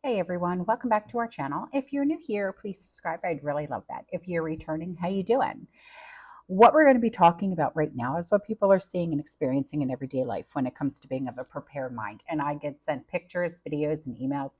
Hey everyone, welcome back to our channel. If you're new here, please subscribe. I'd really love that. If you're returning, how you doing? What we're going to be talking about right now is what people are seeing and experiencing in everyday life when it comes to being of a prepared mind. And I get sent pictures, videos, and emails.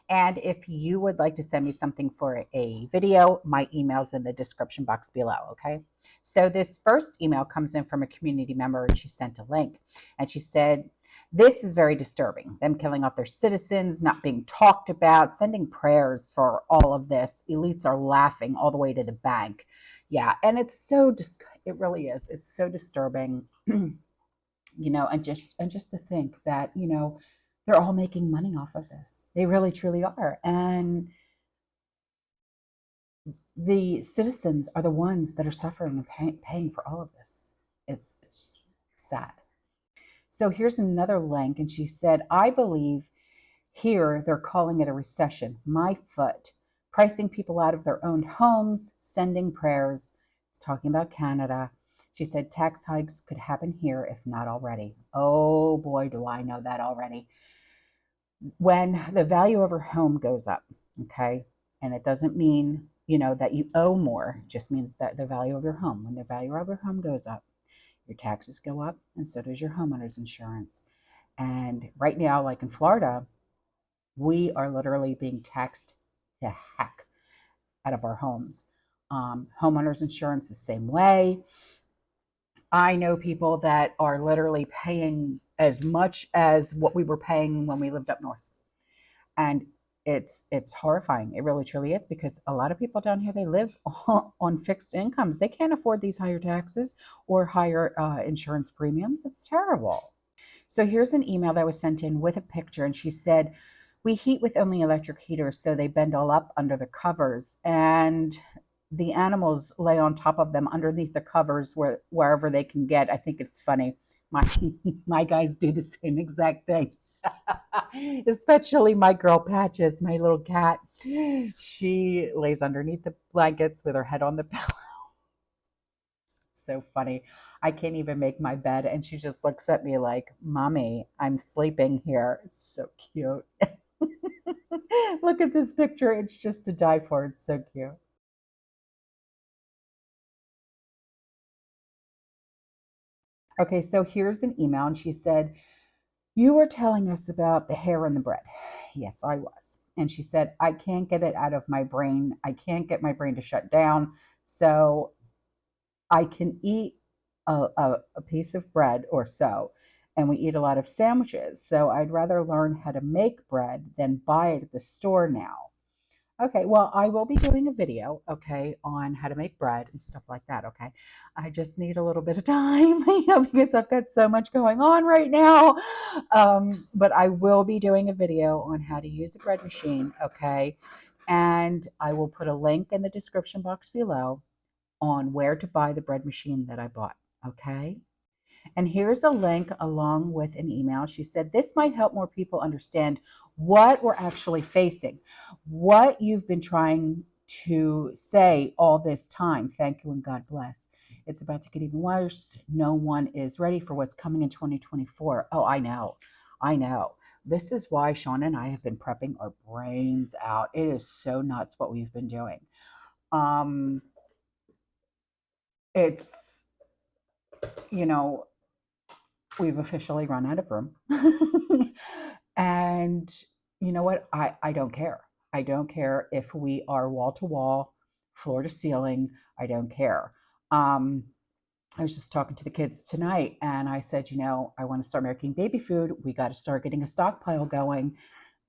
And if you would like to send me something for a video, my email's in the description box below, okay? So this first email comes in from a community member and she sent a link and she said, this is very disturbing. Them killing off their citizens, not being talked about, sending prayers for all of this. Elites are laughing all the way to the bank. Yeah, and it's it really is. It's so disturbing, and just to think that, they're all making money off of this. They really truly are. And the citizens are the ones that are suffering and paying for all of this. It's sad. So here's another link, and she said, I believe here they're calling it a recession. My foot. Pricing people out of their own homes, sending prayers. It's talking about Canada. She said tax hikes could happen here if not already. Oh boy, do I know that already. When the value of her home goes up, okay, and it doesn't mean, that you owe more, it just means that the value of your home, when the value of your home goes up, your taxes go up, and so does your homeowner's insurance. And right now, like in Florida, we are literally being taxed to heck out of our homes. Homeowners insurance the same way. I know people that are literally paying as much as what we were paying when we lived up north, and it's horrifying. It really truly is, because a lot of people down here, they live on fixed incomes. They can't afford these higher taxes or higher insurance premiums. It's terrible. So here's an email that was sent in with a picture, and she said, we heat with only electric heaters, so they bend all up under the covers, and the animals lay on top of them underneath the covers wherever they can get. I think it's funny. My my guys do the same exact thing. Especially my girl Patches, my little cat. She lays underneath the blankets with her head on the pillow. So funny. I can't even make my bed, and she just looks at me like, Mommy, I'm sleeping here. It's so cute. Look at this picture. It's just to die for. It's so cute. Okay, so here's an email, and she said, you were telling us about the hair in the bread. Yes, I was. And she said, I can't get it out of my brain. I can't get my brain to shut down. So I can eat a piece of bread or so, and we eat a lot of sandwiches. So I'd rather learn how to make bread than buy it at the store now. Okay, well, I will be doing a video, okay, on how to make bread and stuff like that, okay? I just need a little bit of time, because I've got so much going on right now. But I will be doing a video on how to use a bread machine, okay? And I will put a link in the description box below on where to buy the bread machine that I bought, okay? And here's a link along with an email. She said, this might help more people understand what we're actually facing, what you've been trying to say all this time. Thank you and God bless. It's about to get even worse. No one is ready for what's coming in 2024. Oh, I know. I know. This is why Sean and I have been prepping our brains out. It is so nuts what we've been doing. Um, it's, you know, we've officially run out of room. And you know what? I don't care. I don't care if we are wall to wall, floor to ceiling. I don't care. I was just talking to the kids tonight, and I said, I want to start making baby food. We got to start getting a stockpile going.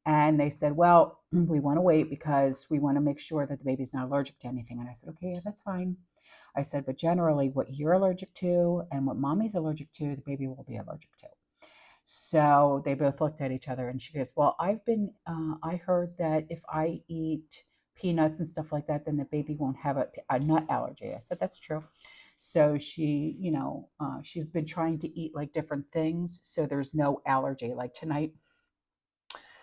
And they said, well, we want to wait because we want to make sure that the baby's not allergic to anything. And I said, okay, yeah, that's fine. I said, but generally, what you're allergic to and what mommy's allergic to, the baby will be allergic to. So they both looked at each other, and she goes, well, I heard that if I eat peanuts and stuff like that, then the baby won't have a nut allergy. I said, that's true. So she, she's been trying to eat like different things, so there's no allergy. Like tonight,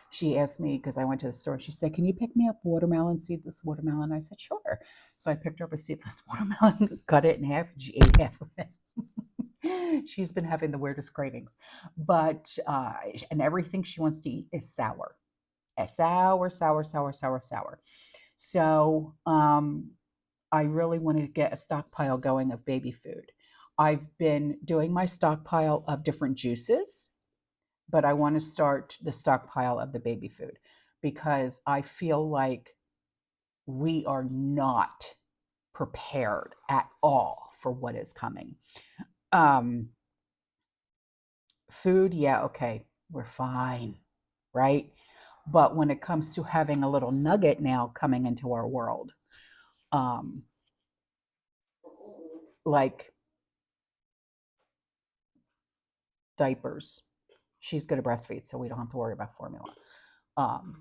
she asked me, because I went to the store, she said, can you pick me up watermelon, seedless watermelon? I said, sure. So I picked her up a seedless watermelon, cut it in half, and she ate half of it. She's been having the weirdest cravings, but and everything she wants to eat is sour. sour, sour, sour, sour, sour. So I really want to get a stockpile going of baby food. I've been doing my stockpile of different juices, but I want to start the stockpile of the baby food because I feel like we are not prepared at all for what is coming. Um, Food, yeah, okay, we're fine, right? But when it comes to having a little nugget now coming into our world, um, like diapers, she's going to breastfeed, so we don't have to worry about formula.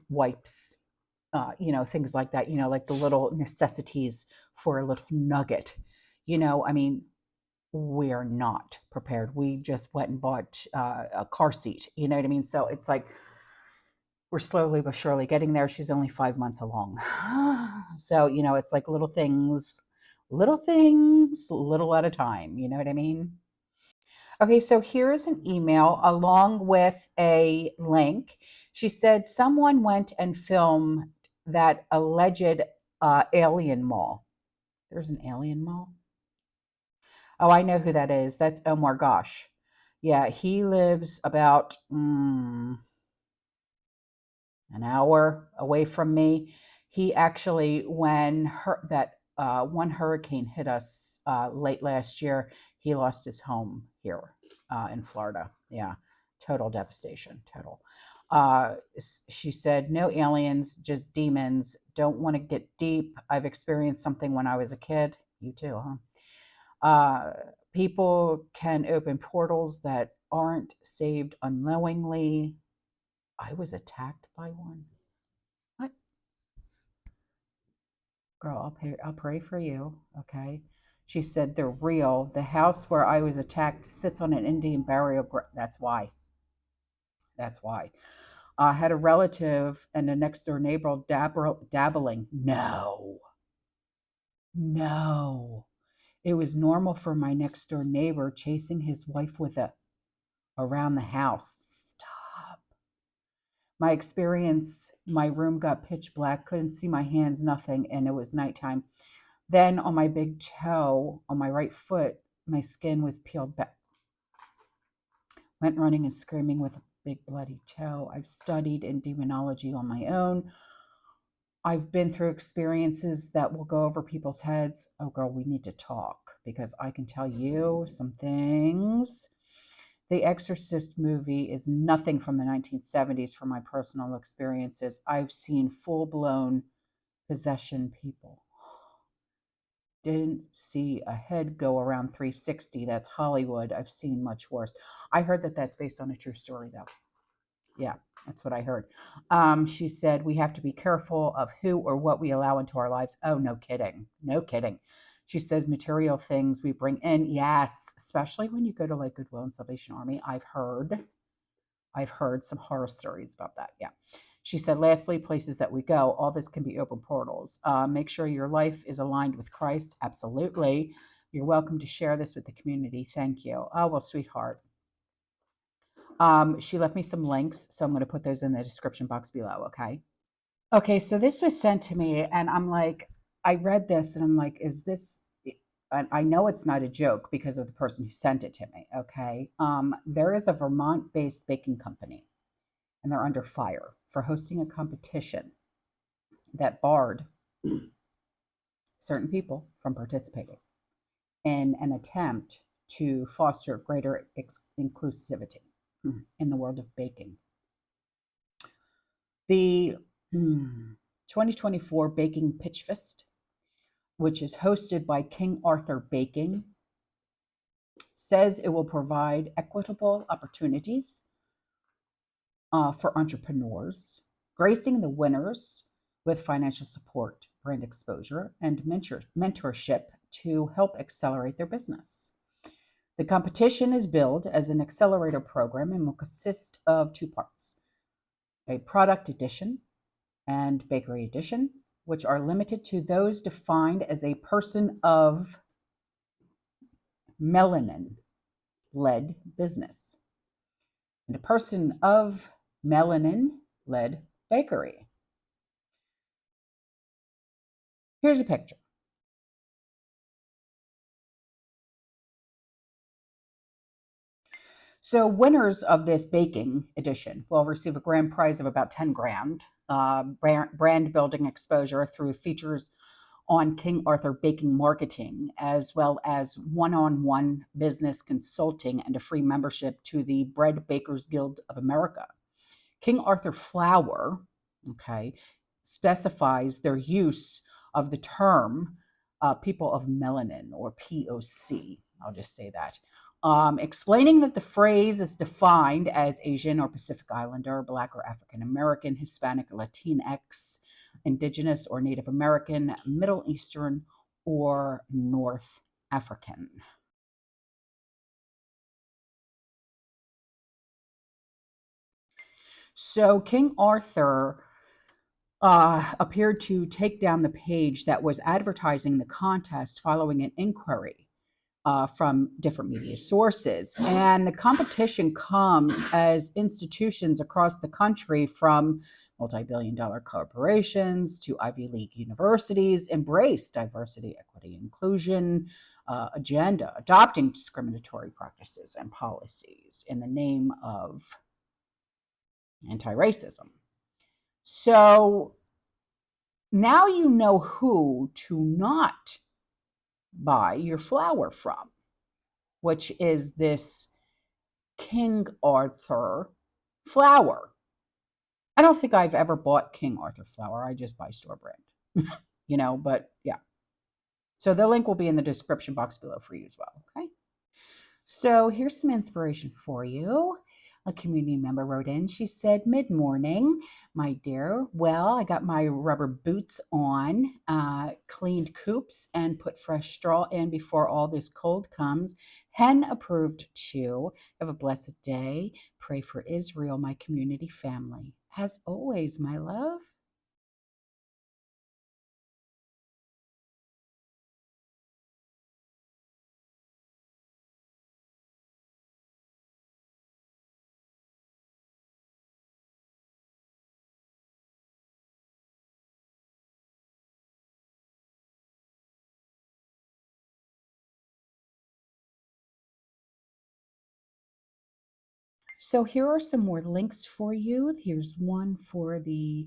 Wipes, things like that, like the little necessities for a little nugget. I mean, we're not prepared. We just went and bought a car seat, you know what I mean? So it's like we're slowly but surely getting there. She's only 5 months along. So, it's like little things, little at a time. You know what I mean? Okay, so here's an email along with a link. She said someone went and filmed that alleged alien mall. There's an alien mall? Oh, I know who that is. That's Omar Gosh. Yeah, he lives about an hour away from me. He actually, when that one hurricane hit us late last year, he lost his home here in Florida. Yeah, total devastation, total. She said, no aliens, just demons. Don't want to get deep. I've experienced something when I was a kid. You too, huh? People can open portals that aren't saved unknowingly. I was attacked by one. What? Girl, I'll pray for you, okay? She said they're real. The house where I was attacked sits on an Indian burial ground. That's why. That's why. I had a relative and a next door neighbor dabbling. No, no. It was normal for my next door neighbor chasing his wife with a around the house. Stop. My experience, my room got pitch black, couldn't see my hands, nothing, and it was nighttime. Then on my big toe, on my right foot, my skin was peeled back. Went running and screaming with a big bloody toe. I've studied in demonology on my own. I've been through experiences that will go over people's heads. Oh, girl, we need to talk because I can tell you some things. The Exorcist movie is nothing from the 1970s from my personal experiences. I've seen full-blown possession people. Didn't see a head go around 360. That's Hollywood. I've seen much worse. I heard that that's based on a true story, though. Yeah, that's what I heard. She said we have to be careful of who or what we allow into our lives. Oh, no kidding. No kidding. She says material things we bring in. Yes, especially when you go to like Goodwill and Salvation Army. I've heard some horror stories about that. Yeah. She said, lastly, places that we go, all this can be open portals. Make sure your life is aligned with Christ. Absolutely. You're welcome to share this with the community. Thank you. Oh, well, sweetheart. She left me some links, so I'm going to put those in the description box below, okay? Okay, so this was sent to me, and I'm like, I read this, and I'm like, is this, and I know it's not a joke because of the person who sent it to me, okay? There is a Vermont-based baking company, and they're under fire for hosting a competition that barred certain people from participating in an attempt to foster greater inclusivity in the world of baking. The 2024 Baking Pitch Fest, which is hosted by King Arthur Baking, says it will provide equitable opportunities for entrepreneurs, gracing the winners with financial support, brand exposure, and mentorship to help accelerate their business. The competition is billed as an accelerator program and will consist of two parts: a product edition and bakery edition, which are limited to those defined as a person of melanin-led business. And a person of melanin-led bakery. Here's a picture. So winners of this baking edition will receive a grand prize of about 10 grand, brand building exposure through features on King Arthur baking marketing, as well as one-on-one business consulting and a free membership to the Bread Bakers Guild of America. King Arthur flour, okay, specifies their use of the term people of melanin, or POC. I'll just say that. Explaining that the phrase is defined as Asian or Pacific Islander, Black or African American, Hispanic, Latinx, Indigenous or Native American, Middle Eastern, or North African. So King Arthur appeared to take down the page that was advertising the contest following an inquiry from different media sources. And the competition comes as institutions across the country, from multi-billion-dollar corporations to Ivy League universities, embrace diversity, equity, inclusion agenda, adopting discriminatory practices and policies in the name of anti-racism. So now you know who to not buy your flour from, which is this King Arthur flour. I don't think I've ever bought King Arthur flour. I just buy store brand, but yeah. So the link will be in the description box below for you as well, okay? So here's some inspiration for you. A community member wrote in. She said, mid-morning, my dear. Well, I got my rubber boots on, cleaned coops, and put fresh straw in before all this cold comes. Hen approved too. Have a blessed day. Pray for Israel, my community family. As always, my love. So here are some more links for you. Here's one for the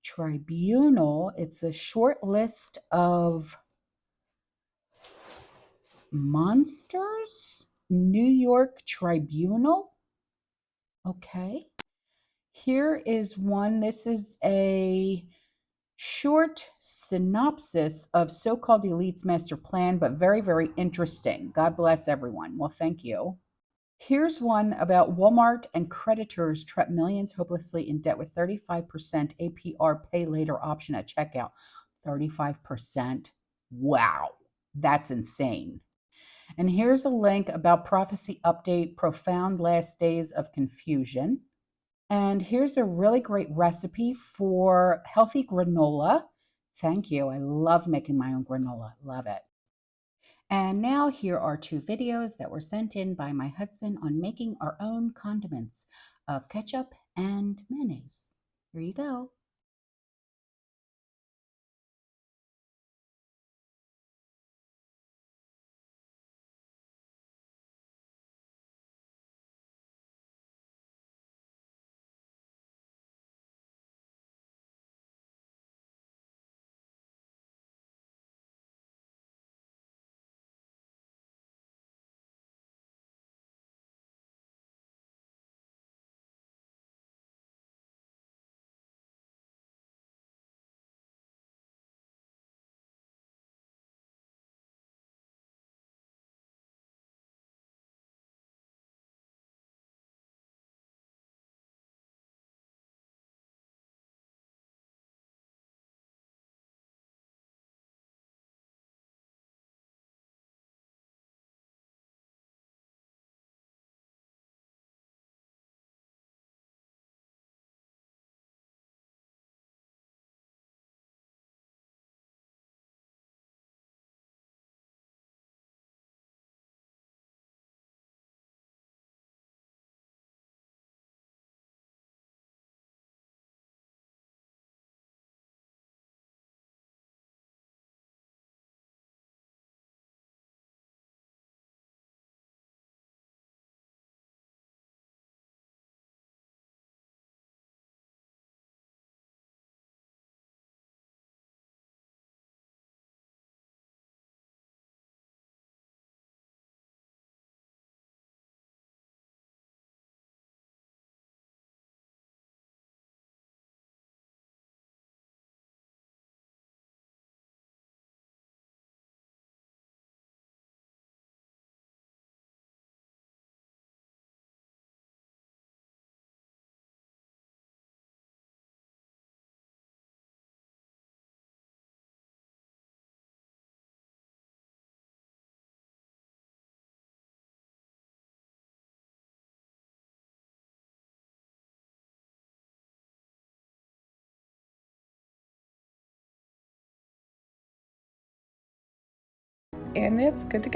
tribunal. It's a short list of monsters. New York Tribunal. Okay. Here is one. This is a short synopsis of so-called elites master plan, but very, very interesting. God bless everyone. Well, thank you. Here's one about Walmart and creditors trap millions hopelessly in debt with 35% APR pay later option at checkout. 35%. Wow, that's insane. And here's a link about prophecy update, profound last days of confusion. And here's a really great recipe for healthy granola. Thank you. I love making my own granola. Love it. And now here are two videos that were sent in by my husband on making our own condiments of ketchup and mayonnaise. Here you go. and it's good to go.